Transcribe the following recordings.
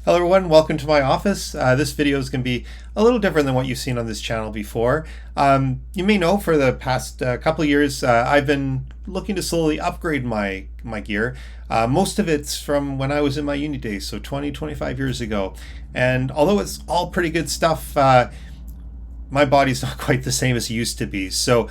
Hello everyone, welcome to my office. This video is going to be a little different than what you've seen on this channel before. You may know for the past couple of years I've been looking to slowly upgrade my gear. Most of it's from when I was in my uni days, so 25 years ago. And although it's all pretty good stuff, my body's not quite the same as it used to be. So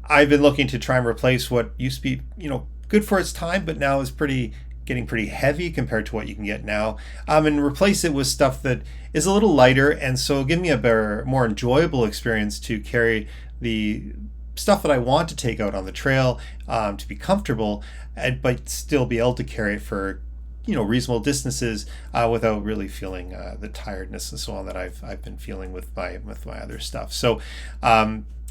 I've been looking to try and replace what used to be, good for its time, but now is getting pretty heavy compared to what you can get now, and replace it with stuff that is a little lighter, and so give me a better, more enjoyable experience to carry the stuff that I want to take out on the trail, to be comfortable, but still be able to carry it for reasonable distances without really feeling the tiredness and so on that I've been feeling with my other stuff. So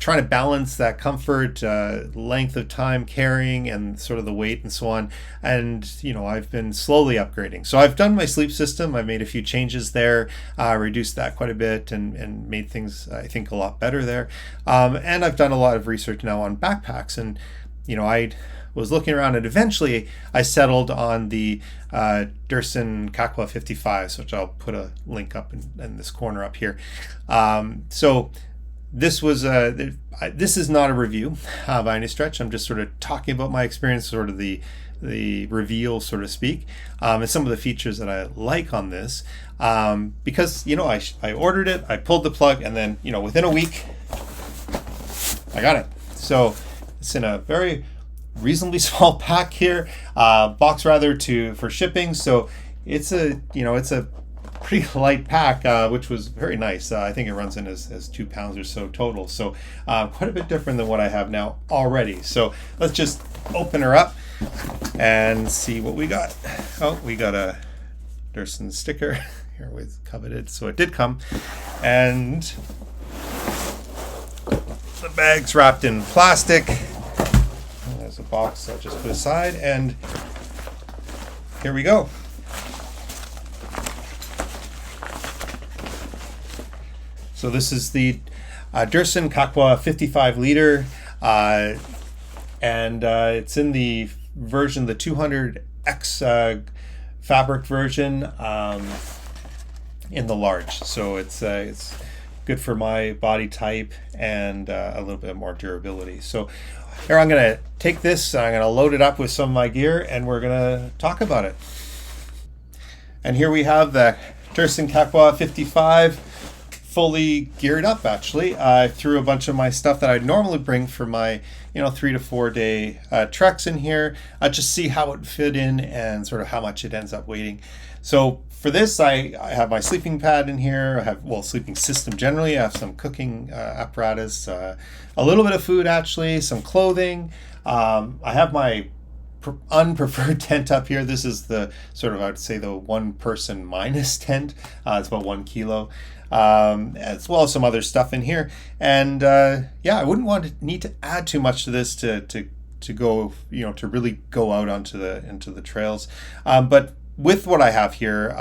trying to balance that comfort, length of time carrying, and sort of the weight and so on. And I've been slowly upgrading. So I've done my sleep system. I've made a few changes there, reduced that quite a bit, and made things, I think, a lot better there. And I've done a lot of research now on backpacks, and I was looking around, and eventually I settled on the Durston Kakwa 55s, which I'll put a link up in this corner up here. So this was this is not a review by any stretch. I'm just sort of talking about my experience, sort of the reveal, so to speak, and some of the features that I like on this, because I ordered it, I pulled the plug, and then within a week I got it. So it's in a very reasonably small pack here, box rather, for shipping. So it's a pretty light pack, which was very nice. I think it runs in as 2 pounds or so total. So quite a bit different than what I have now already. So let's just open her up and see what we got. Oh, we got a Durston sticker here with coveted. So it did come. And the bag's wrapped in plastic. And there's a box I'll just put aside. And here we go. So this is the Durston Kakwa 55 liter, and it's in the version, the 200X fabric version, in the large. So it's good for my body type and a little bit more durability. So here I'm going to take this, I'm going to load it up with some of my gear, and we're going to talk about it. And here we have the Durston Kakwa 55. Fully geared up, actually. I threw a bunch of my stuff that I'd normally bring for my 3 to 4 day treks in here, just see how it fit in and sort of how much it ends up weighing. So for this, I have my sleeping pad in here. I have, sleeping system generally. I have some cooking apparatus, a little bit of food, actually, some clothing. I have my unpreferred tent up here. This is the sort of, I would say, the one person minus tent. It's about 1 kilo. As well as some other stuff in here, and I wouldn't need to add too much to this to go, to really go out into the trails. But with what I have here,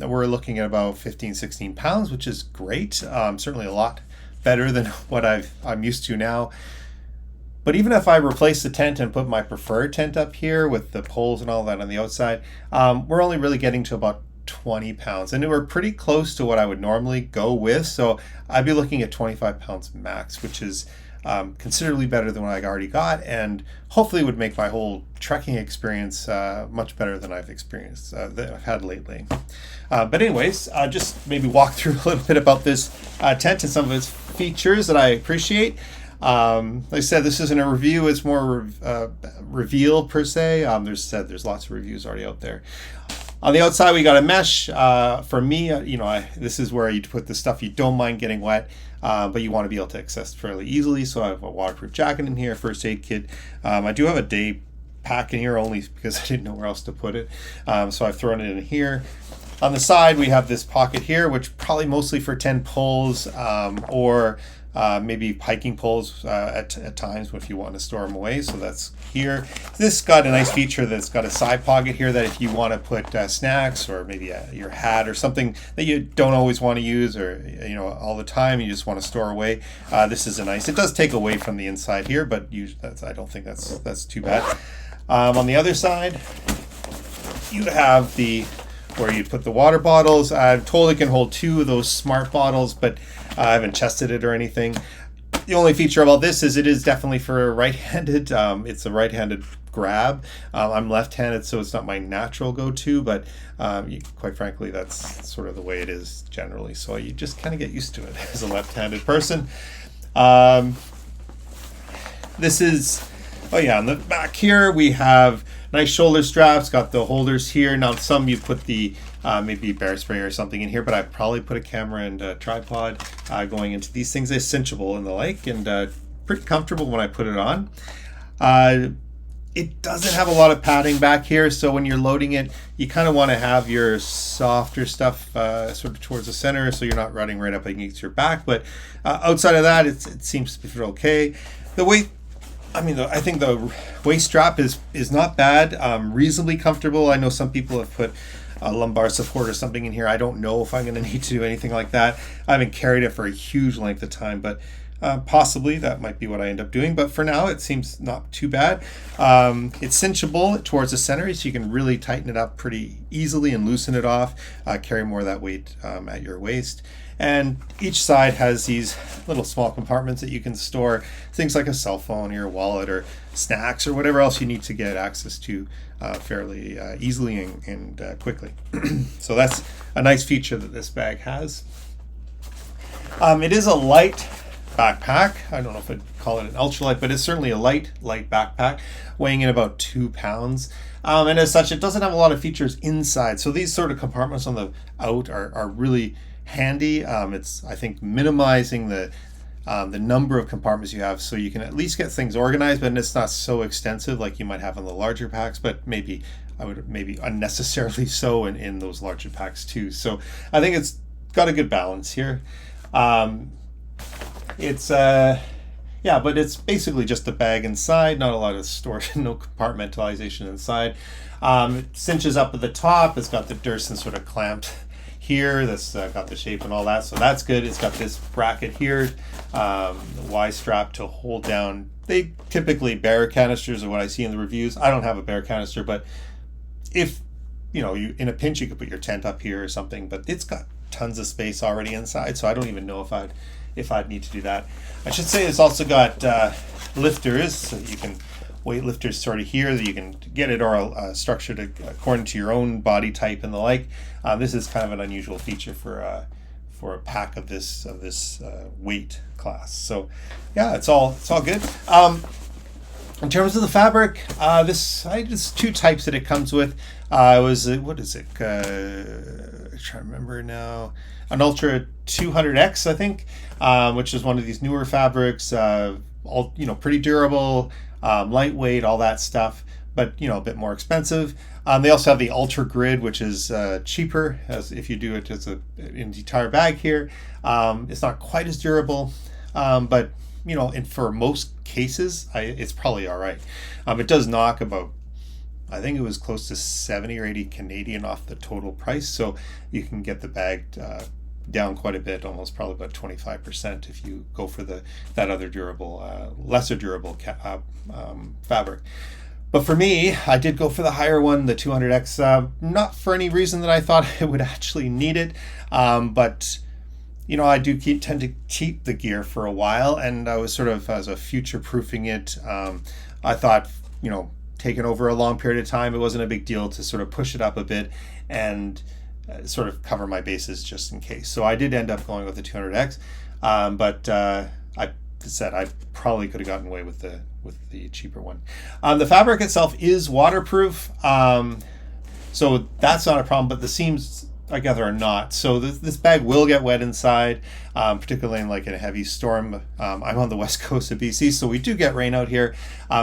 we're looking at about 15-16 pounds, which is great. Certainly a lot better than what I'm used to now. But even if I replace the tent and put my preferred tent up here with the poles and all that on the outside, we're only really getting to about 20 pounds, and we're pretty close to what I would normally go with. So I'd be looking at 25 pounds max, which is considerably better than what I already got, and hopefully would make my whole trekking experience much better than I've experienced, that I've had lately. But anyways, just maybe walk through a little bit about this tent and some of its features that I appreciate. Like I said, this isn't a review, it's more reveal per se. There's lots of reviews already out there. On the outside, we got a mesh. For me, this is where you put the stuff you don't mind getting wet, but you want to be able to access fairly easily. So I have a waterproof jacket in here, first aid kit. I do have a day pack in here only because I didn't know where else to put it. So I've thrown it in here. On the side, we have this pocket here, which probably mostly for tent poles, or maybe hiking poles at times if you want to store them away. So that's here. This got a nice feature that's got a side pocket here that if you want to put snacks or maybe your hat or something that you don't always want to use, or all the time, you just want to store away. This is a nice. It does take away from the inside here, but I don't think that's too bad. On the other side, you have the where you put the water bottles. I'm told it can hold 2 of those smart bottles, but I haven't tested it or anything. The only feature about this is it is definitely for right-handed. It's a right-handed grab. I'm left-handed, so it's not my natural go-to, but quite frankly, that's sort of the way it is generally. So you just kind of get used to it as a left-handed person. This is, oh yeah, on the back here we have nice shoulder straps, got the holders here. Now some you put the maybe bear spray or something in here, but I probably put a camera and a tripod going into these things. They're cinchable and the like, and pretty comfortable when I put it on. It doesn't have a lot of padding back here, so when you're loading it, you kind of want to have your softer stuff sort of towards the center, so you're not running right up against your back. But outside of that, it seems to fit okay. The weight, I think the waist strap is not bad, reasonably comfortable. I know some people have put a lumbar support or something in here. I don't know if I'm going to need to do anything like that. I haven't carried it for a huge length of time, but possibly that might be what I end up doing. But for now, it seems not too bad. It's cinchable towards the center, so you can really tighten it up pretty easily and loosen it off, carry more of that weight at your waist. And each side has these little small compartments that you can store things like a cell phone or your wallet or snacks or whatever else you need to get access to fairly easily and quickly. So that's a nice feature that this bag has. It is a light backpack. I don't know if I'd call it an ultralight, but it's certainly a light backpack, weighing in about 2 pounds. And as such, it doesn't have a lot of features inside. So these sort of compartments on the out are really handy. It's, I think, minimizing the number of compartments you have, so you can at least get things organized, but it's not so extensive like you might have in the larger packs, but maybe unnecessarily so in those larger packs too. So I think it's got a good balance here. But it's basically just a bag inside, not a lot of storage, no compartmentalization inside. It cinches up at the top. It's got the Durston sort of clamped here. That's got the shape and all that, so that's good. It's got this bracket here, the Y strap to hold down. They typically bear canisters are what I see in the reviews. I don't have a bear canister, but if you in a pinch you could put your tent up here or something, but it's got tons of space already inside, so I don't even know if I'd need to do that. I should say it's also got lifters, so you can weight lifters sort of here that you can get it or structured according to your own body type and the like. This is kind of an unusual feature for a pack of this weight class. So yeah, it's all good. In terms of the fabric, there's 2 types that it comes with. What is it? I'm trying to remember now. An Ultra 200X, I think, which is one of these newer fabrics. Pretty durable, lightweight, all that stuff, but a bit more expensive. They also have the Ultra Grid, which is cheaper, as if you do it as in the entire bag here. It's not quite as durable, but and for most cases, it's probably all right. It does knock about, I think it was close to 70 or 80 Canadian off the total price, so you can get the bag down quite a bit, almost probably about 25% if you go for that other durable, lesser durable fabric. But for me, I did go for the higher one, the 200X, not for any reason that I thought I would actually need it, but I do tend to keep the gear for a while, and I was sort of, as a future-proofing it, I thought, taken over a long period of time, it wasn't a big deal to sort of push it up a bit and sort of cover my bases just in case. So I did end up going with the 200X, but I said I probably could have gotten away with the cheaper one. The fabric itself is waterproof, so that's not a problem, but the seams, I gather, are not. So this bag will get wet inside, particularly in a heavy storm. I'm on the west coast of BC, so we do get rain out here.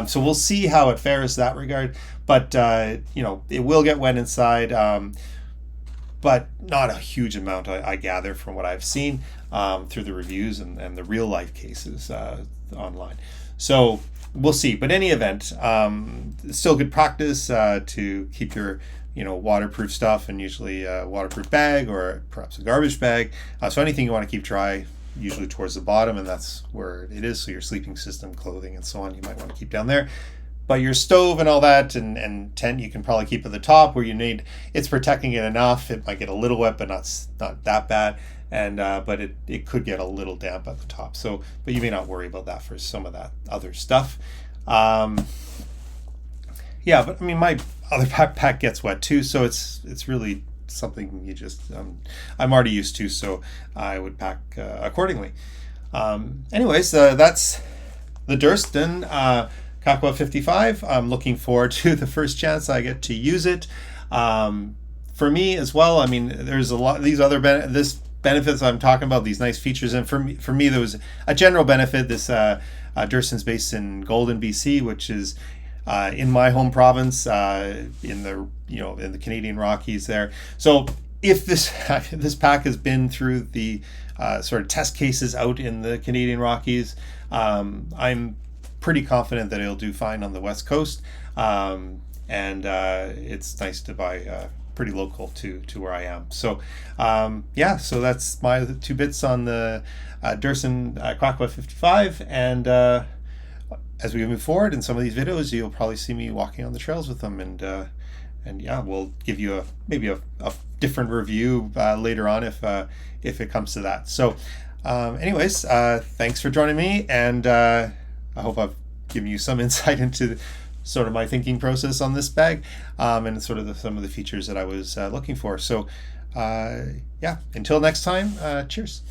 So we'll see how it fares that regard. But it will get wet inside, but not a huge amount, I gather, from what I've seen through the reviews and the real life cases online. So we'll see. But in any event, it's still good practice to keep your waterproof stuff, and usually a waterproof bag or perhaps a garbage bag. So anything you want to keep dry, usually towards the bottom, and that's where it is. So your sleeping system, clothing, and so on, you might want to keep down there. but your stove and all that and tent you can probably keep at the top where you need it's protecting it enough. It might get a little wet, but not that bad. And but it could get a little damp at the top. So, but you may not worry about that for some of that other stuff. Yeah, but I mean my other backpack gets wet too, so it's really something you just I'm already used to, so I would pack accordingly. Anyways, that's the Durston Kakwa 55. I'm looking forward to the first chance I get to use it. For me as well, I mean, there's a lot of these other benefits I'm talking about, these nice features, and for me there was a general benefit. This Durston's based in Golden, BC, which is in my home province, in the Canadian Rockies there. So if this pack has been through the sort of test cases out in the Canadian Rockies, I'm pretty confident that it'll do fine on the West Coast, and it's nice to buy pretty local to where I am. So yeah, so that's my 2 bits on the Durston Kakwa 55, and as we move forward in some of these videos, you'll probably see me walking on the trails with them, and yeah, we'll give you maybe a different review later on if it comes to that. So anyways, thanks for joining me, and I hope I've given you some insight into sort of my thinking process on this bag, and sort of some of the features that I was looking for. So yeah, until next time, cheers.